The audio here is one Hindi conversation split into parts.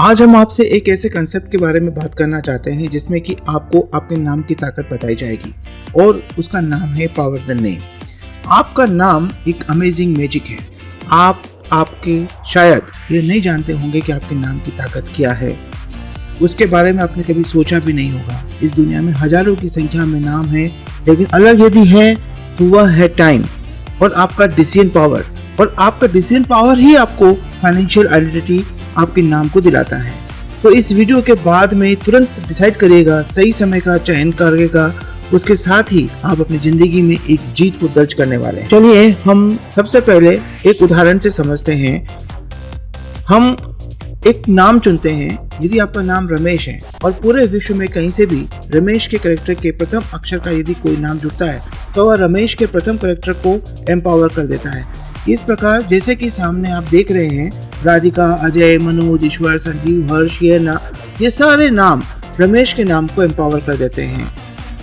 आज हम आपसे एक ऐसे कंसेप्ट के बारे में बात करना चाहते हैं जिसमें कि आपको आपके नाम की ताकत बताई जाएगी और उसका नाम है पावर द नेम। आपका नाम एक अमेजिंग मैजिक है। आपके शायद ये नहीं जानते होंगे कि आपके नाम की ताकत क्या है। उसके बारे में आपने कभी सोचा भी नहीं होगा। इस दुनिया में हजारों की संख्या में नाम है, लेकिन अलग यदि है तो वह है टाइम और आपका डिसीजन पावर। और आपका डिसीजन पावर ही आपको फाइनेंशियल आइडेंटिटी आपके नाम को दिलाता है। तो इस वीडियो के बाद में तुरंत डिसाइड करिएगा, सही समय का चयन करिएगा। उसके साथ ही आप अपनी जिंदगी में एक जीत को दर्ज करने वाले हैं। चलिए हम सबसे पहले एक उदाहरण से समझते हैं। हम एक नाम चुनते हैं। यदि आपका नाम रमेश है और पूरे विश्व में कहीं से भी रमेश के कैरेक्टर के प्रथम अक्षर का यदि कोई नाम जुड़ता है तो वह रमेश के प्रथम कैरेक्टर को एम्पावर कर देता है। इस प्रकार जैसे कि सामने आप देख रहे हैं, राधिका, अजय, मनोज, ईश्वर, संजीव, हर्ष, ये सारे नाम रमेश के नाम को एम्पावर कर देते हैं।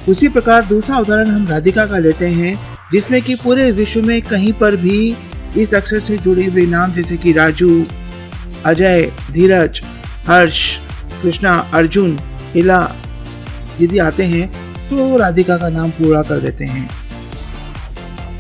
उसी प्रकार दूसरा उदाहरण हम राधिका का लेते हैं, जिसमें कि पूरे विश्व में कहीं पर भी इस अक्षर से जुड़े हुए नाम जैसे कि राजू, अजय, धीरज, हर्ष, कृष्णा, अर्जुन, इला यदि आते हैं तो राधिका का नाम पूरा कर देते हैं।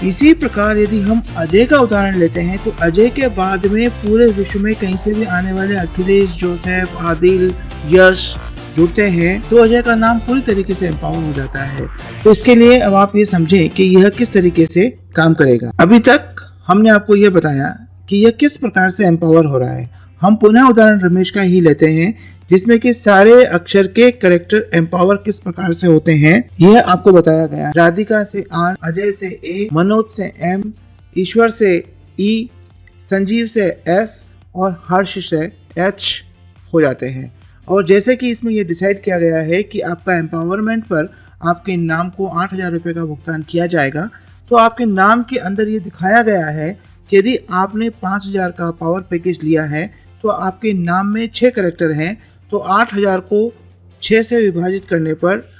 इसी प्रकार यदि हम अजय का उदाहरण लेते हैं तो अजय के बाद में पूरे विश्व में कहीं से भी आने वाले अखिलेश, जोसेफ, आदिल, यश जुड़ते हैं तो अजय का नाम पूरी तरीके से एम्पावर हो जाता है। तो इसके लिए अब आप ये समझें कि यह किस तरीके से काम करेगा। अभी तक हमने आपको यह बताया कि यह किस प्रकार से एम्पावर हो रहा है। हम पुनः उदाहरण रमेश का ही लेते हैं, जिसमें कि सारे अक्षर के कैरेक्टर एम्पावर किस प्रकार से होते हैं यह आपको बताया गया। राधिका से आर, अजय से ए, मनोज से एम, ईश्वर से ई, संजीव से एस और हर्ष से एच हो जाते हैं। और जैसे कि इसमें यह डिसाइड किया गया है कि आपका एम्पावरमेंट पर आपके नाम को 8,000 रुपये का भुगतान किया जाएगा, तो आपके नाम के अंदर ये दिखाया गया है कि यदि आपने 5,000 का पावर पैकेज लिया है तो आपके नाम में 6 कैरेक्टर हैं, तो 8,000 को 6 से विभाजित करने पर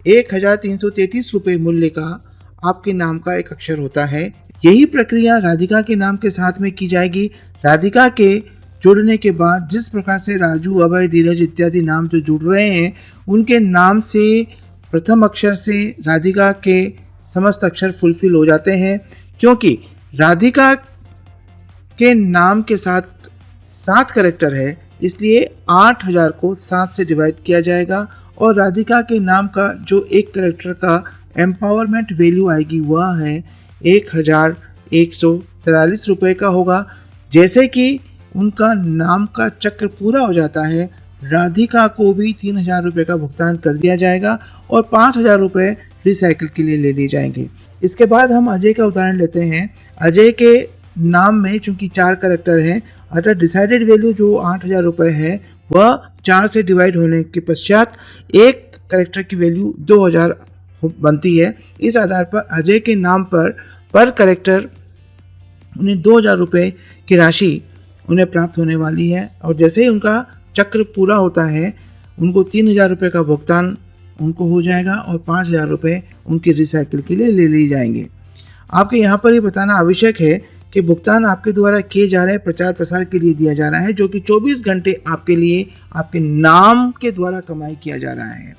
1,333 रुपये मूल्य का आपके नाम का एक अक्षर होता है। यही प्रक्रिया राधिका के नाम के साथ में की जाएगी। राधिका के जुड़ने के बाद जिस प्रकार से राजू, अभय, धीरज इत्यादि नाम जो जुड़ रहे हैं, उनके नाम से प्रथम अक्षर से राधिका के समस्त अक्षर फुलफिल हो जाते हैं, क्योंकि राधिका के नाम के साथ 7 कैरेक्टर है, इसलिए 8,000 को 7 से डिवाइड किया जाएगा और राधिका के नाम का जो एक कैरेक्टर का एम्पावरमेंट वैल्यू आएगी वह है 1,143 रुपये का होगा। जैसे कि उनका नाम का चक्र पूरा हो जाता है, राधिका को भी 3,000 रुपये का भुगतान कर दिया जाएगा और 5,000 रुपये रिसाइकिल के लिए ले लिए जाएंगे। इसके बाद हम अजय का उदाहरण लेते हैं। अजय के नाम में चूंकि 4 कैरेक्टर हैं, अतः डिसाइडेड वैल्यू जो 8,000 रुपये है वह 4 से डिवाइड होने के पश्चात एक कैरेक्टर की वैल्यू 2,000 बनती है। इस आधार पर अजय के नाम पर कैरेक्टर उन्हें 2,000 रुपये की राशि उन्हें प्राप्त होने वाली है। और जैसे ही उनका चक्र पूरा होता है, उनको 3,000 रुपये का भुगतान उनको हो जाएगा और 5,000 रुपये उनकी रिसाइकिल के लिए ले लिए जाएंगे। आपके यहाँ पर ये बताना आवश्यक है कि भुगतान आपके द्वारा किए जा रहे प्रचार प्रसार के लिए दिया जा रहा है, जो कि 24 घंटे आपके लिए आपके नाम के द्वारा कमाई किया जा रहा है।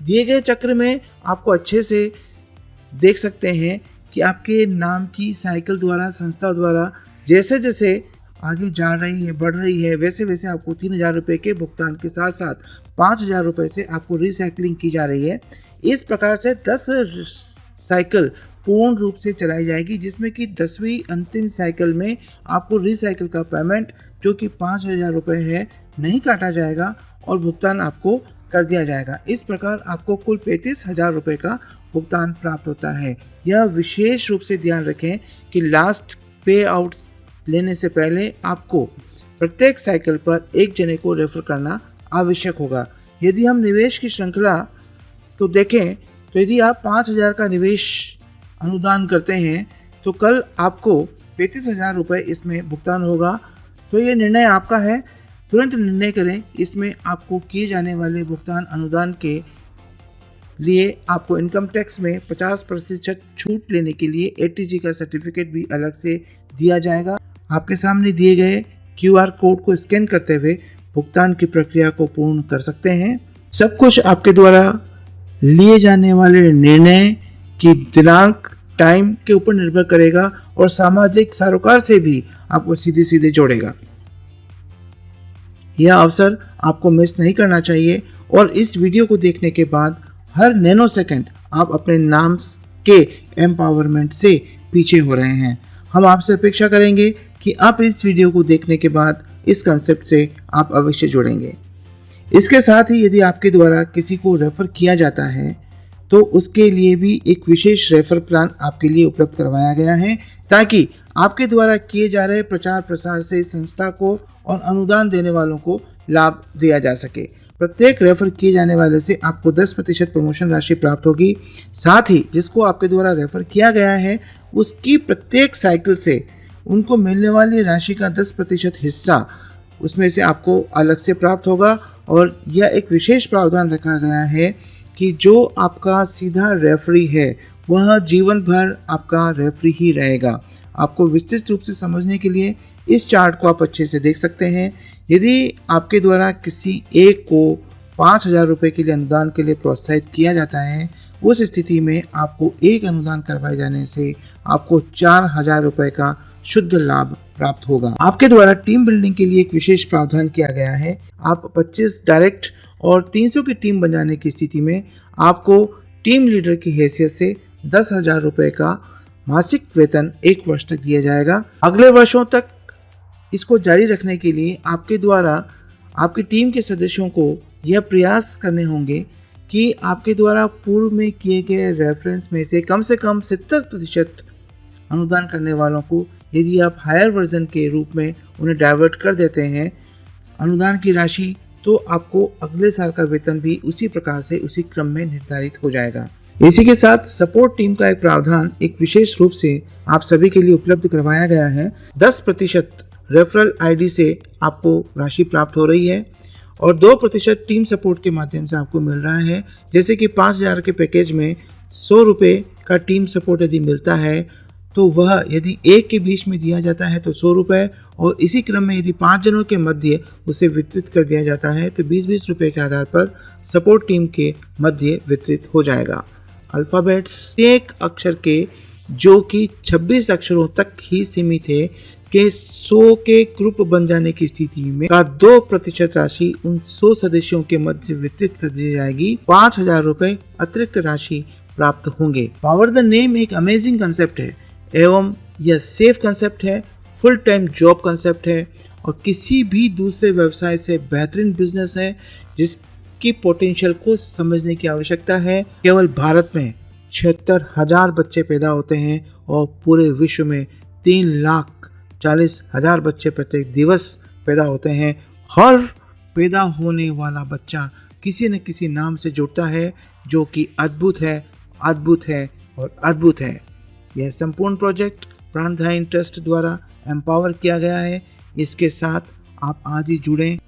दिए गए चक्र में आपको अच्छे से देख सकते हैं कि आपके नाम की साइकिल द्वारा, संस्था द्वारा जैसे जैसे आगे जा रही है, बढ़ रही है, वैसे वैसे आपको 3,000 रुपये के भुगतान के साथ साथ 5,000 रुपये से आपको रिसाइकलिंग की जा रही है। इस प्रकार से 10 साइकिल पूर्ण रूप से चलाई जाएगी, जिसमें कि 10वीं अंतिम साइकिल में आपको रिसाइकिल का पेमेंट जो कि 5,000 रुपये है नहीं काटा जाएगा और भुगतान आपको कर दिया जाएगा। इस प्रकार आपको कुल 35,000 रुपये का भुगतान प्राप्त होता है। यह विशेष रूप से ध्यान रखें कि लास्ट पे आउट लेने से पहले आपको प्रत्येक साइकिल पर एक जने को रेफर करना आवश्यक होगा। यदि हम निवेश की श्रृंखला को देखें तो यदि आप 5,000 का निवेश अनुदान करते हैं तो कल आपको 35,000 रुपये इसमें भुगतान होगा। तो ये निर्णय आपका है, तुरंत निर्णय करें। इसमें आपको किए जाने वाले भुगतान अनुदान के लिए आपको इनकम टैक्स में 50% छूट लेने के लिए ATG का सर्टिफिकेट भी अलग से दिया जाएगा। आपके सामने दिए गए QR कोड को स्कैन करते हुए भुगतान की प्रक्रिया को पूर्ण कर सकते हैं। सब कुछ आपके द्वारा लिए जाने वाले निर्णय की दिनांक, टाइम के ऊपर निर्भर करेगा और सामाजिक सरोकार से भी आपको सीधे सीधे जोड़ेगा। यह अवसर आपको मिस नहीं करना चाहिए और इस वीडियो को देखने के बाद हर नैनो सेकंड आप अपने नाम के एम्पावरमेंट से पीछे हो रहे हैं। हम आपसे अपेक्षा करेंगे कि आप इस वीडियो को देखने के बाद इस कंसेप्ट से आप अवश्य जुड़ेंगे। इसके साथ ही यदि आपके द्वारा किसी को रेफर किया जाता है तो उसके लिए भी एक विशेष रेफर प्लान आपके लिए उपलब्ध करवाया गया है, ताकि आपके द्वारा किए जा रहे प्रचार प्रसार से संस्था को और अनुदान देने वालों को लाभ दिया जा सके। प्रत्येक रेफर किए जाने वाले से आपको 10% प्रमोशन राशि प्राप्त होगी। साथ ही जिसको आपके द्वारा रेफर किया गया है उसकी प्रत्येक साइकिल से उनको मिलने वाली राशि का 10% हिस्सा उसमें से आपको अलग से प्राप्त होगा। और यह एक विशेष प्रावधान रखा गया है कि जो आपका सीधा रेफरी है वह जीवन भर आपका रेफरी ही रहेगा। आपको विस्तृत रूप से समझने के लिए इस चार्ट को आप अच्छे से देख सकते हैं। यदि आपके द्वारा किसी एक को 5,000 रुपये के लिए अनुदान के लिए प्रोत्साहित किया जाता है, उस स्थिति में आपको एक अनुदान करवाए जाने से आपको 4,000 रुपये का शुद्ध लाभ प्राप्त होगा। आपके द्वारा टीम बिल्डिंग के लिए एक विशेष प्रावधान किया गया है। आप 25 डायरेक्ट और 300 की टीम बनाने की स्थिति में आपको टीम लीडर की हैसियत से 10,000 रुपये का मासिक वेतन 1 वर्ष तक दिया जाएगा। अगले वर्षों तक इसको जारी रखने के लिए आपके द्वारा आपकी टीम के सदस्यों को यह प्रयास करने होंगे कि आपके द्वारा पूर्व में किए गए रेफरेंस में से कम 70% अनुदान करने वालों को यदि आप हायर वर्जन के रूप में उन्हें डाइवर्ट कर देते हैं अनुदान की राशि, तो आपको अगले साल का वेतन भी उसी प्रकार से उसी क्रम में निर्धारित हो जाएगा। इसी के साथ सपोर्ट टीम का एक प्रावधान एक विशेष रूप से आप सभी के लिए उपलब्ध करवाया गया है। 10% रेफरल आईडी से आपको राशि प्राप्त हो रही है और 2% टीम सपोर्ट के माध्यम से आपको मिल रहा है। जैसे कि 5,000 के पैकेज में 100 रुपये का टीम सपोर्ट यदि मिलता है तो वह यदि एक के बीच में दिया जाता है तो 100 रुपये, और इसी क्रम में यदि 5 जनों के मध्य उसे वितरित कर दिया जाता है तो 20-20 रुपये के आधार पर सपोर्ट टीम के मध्य वितरित हो जाएगा। अल्फ़ाबेट्स एक अक्षर के जो कि 26 अक्षरों तक ही सीमित है के 100 के ग्रुप बन जाने की स्थिति में का 2% राशि उन 100 सदस्यों के मध्य वितरित कर दी जाएगी। 5,000 रुपये अतिरिक्त राशि प्राप्त होंगे। पावर द नेम एक अमेजिंग कंसेप्ट है एवं यह सेफ कंसेप्ट है, फुल टाइम जॉब कंसेप्ट है और किसी भी दूसरे व्यवसाय से बेहतरीन बिजनेस है जिसकी पोटेंशियल को समझने की आवश्यकता है। केवल भारत में 76,000 बच्चे पैदा होते हैं और पूरे विश्व में 3,40,000 बच्चे प्रत्येक दिवस पैदा होते हैं। हर पैदा होने वाला बच्चा किसी न किसी नाम से जुड़ता है जो कि अद्भुत है, अद्भुत है और अद्भुत है। यह संपूर्ण प्रोजेक्ट प्राणदायी ट्रस्ट द्वारा एम्पावर किया गया है। इसके साथ आप आज ही जुड़ें